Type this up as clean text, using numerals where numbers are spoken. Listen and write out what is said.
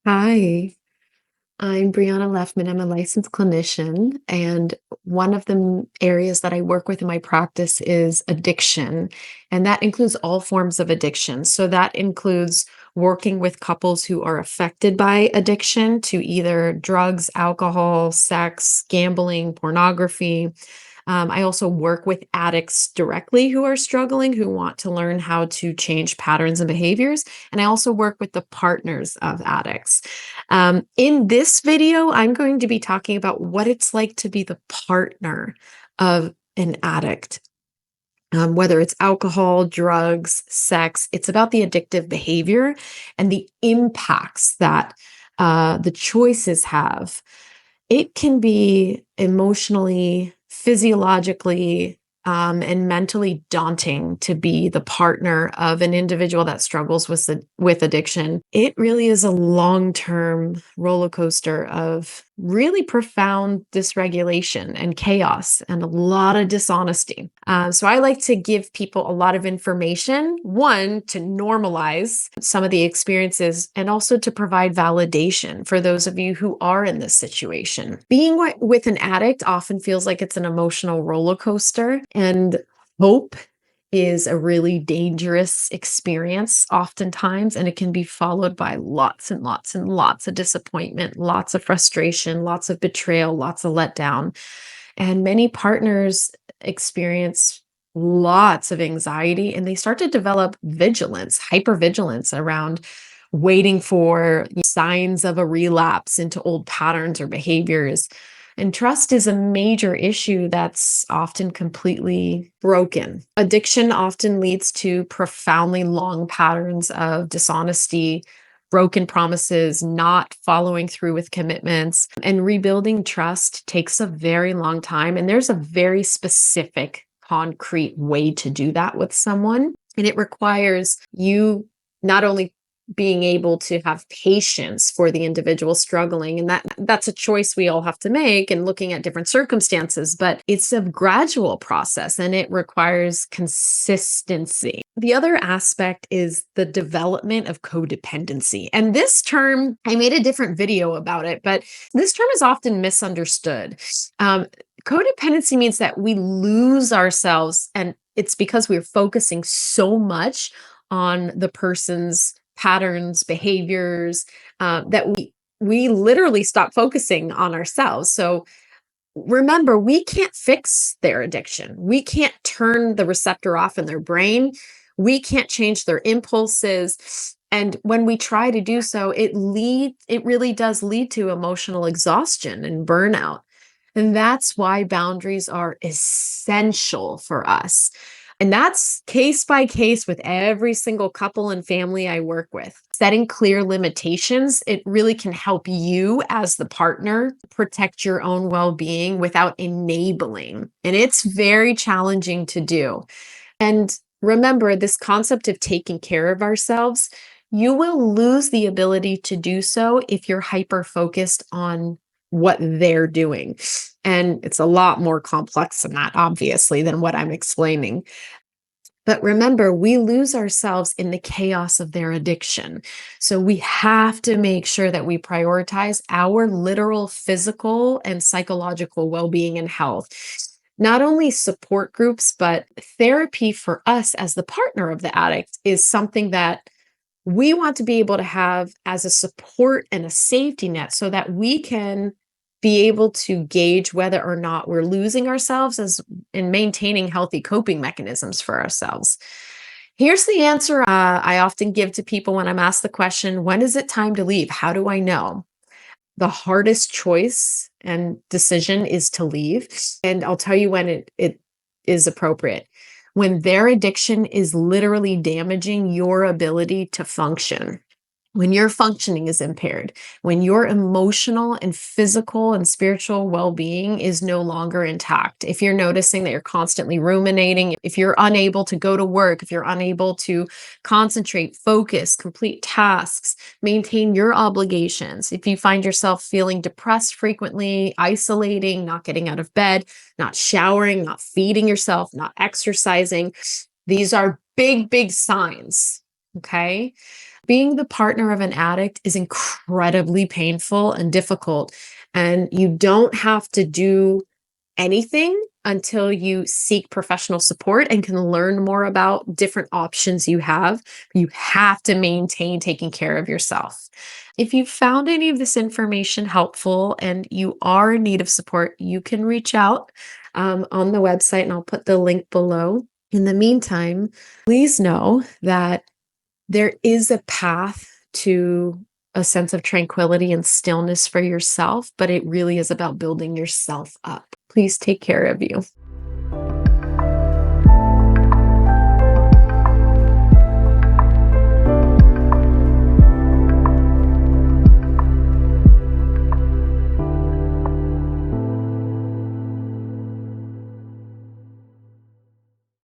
Hi, I'm Brianna Leffman. I'm a licensed clinician, and one of the areas that I work with in my practice is addiction, and that includes all forms of addiction. So that includes working with couples who are affected by addiction to either drugs, alcohol, sex, gambling, pornography. I also work with addicts directly who are struggling, who want to learn how to change patterns and behaviors. And I also work with the partners of addicts. In this video, I'm going to be talking about what it's like to be the partner of an addict. Whether it's alcohol, drugs, sex, it's about the addictive behavior and the impacts that the choices have. It can be emotionally, physiologically, and mentally daunting to be the partner of an individual that struggles with addiction. It really is a long-term roller coaster of really profound dysregulation and chaos and a lot of dishonesty. So I like to give people a lot of information, one, to normalize some of the experiences and also to provide validation for those of you who are in this situation. Being with an addict often feels like it's an emotional roller coaster, and hope is a really dangerous experience oftentimes, and it can be followed by lots and lots and lots of disappointment, lots of frustration, lots of betrayal, lots of letdown. And many partners experience lots of anxiety and they start to develop vigilance, hypervigilance around waiting for signs of a relapse into old patterns or behaviors. And trust is a major issue that's often completely broken. Addiction often leads to profoundly long patterns of dishonesty, broken promises, not following through with commitments, and rebuilding trust takes a very long time. And there's a very specific, concrete way to do that with someone. And it requires you not only being able to have patience for the individual struggling, and that's a choice we all have to make and looking at different circumstances, but it's a gradual process and it requires consistency. The other aspect is the development of codependency, and this term, I made a different video about it, but this term is often misunderstood. Codependency means that we lose ourselves, and it's because we're focusing so much on the person's patterns, behaviors, that we literally stop focusing on ourselves. So remember, we can't fix their addiction. We can't turn the receptor off in their brain. We can't change their impulses. And when we try to do so, it really does lead to emotional exhaustion and burnout. And that's why boundaries are essential for us. And that's case by case with every single couple and family I work with. Setting clear limitations, it really can help you as the partner protect your own well-being without enabling. And it's very challenging to do. And remember, this concept of taking care of ourselves, you will lose the ability to do so if you're hyper focused on what they're doing. And it's a lot more complex than that, obviously, than what I'm explaining. But remember, we lose ourselves in the chaos of their addiction. So we have to make sure that we prioritize our literal physical and psychological well-being and health. Not only support groups, but therapy for us as the partner of the addict is something that we want to be able to have as a support and a safety net so that we can be able to gauge whether or not we're losing ourselves as in maintaining healthy coping mechanisms for ourselves. Here's the answer I often give to people when I'm asked the question, when is it time to leave? How do I know? The hardest choice and decision is to leave. And I'll tell you when it is appropriate. When their addiction is literally damaging your ability to function. When your functioning is impaired, when your emotional and physical and spiritual well-being is no longer intact, if you're noticing that you're constantly ruminating, if you're unable to go to work, if you're unable to concentrate, focus, complete tasks, maintain your obligations, if you find yourself feeling depressed frequently, isolating, not getting out of bed, not showering, not feeding yourself, not exercising, these are big, big signs, okay? Being the partner of an addict is incredibly painful and difficult, and you don't have to do anything until you seek professional support and can learn more about different options you have. You have to maintain taking care of yourself. If you found any of this information helpful and you are in need of support, you can reach out on the website, and I'll put the link below. In the meantime, please know that there is a path to a sense of tranquility and stillness for yourself, but it really is about building yourself up. Please take care of you.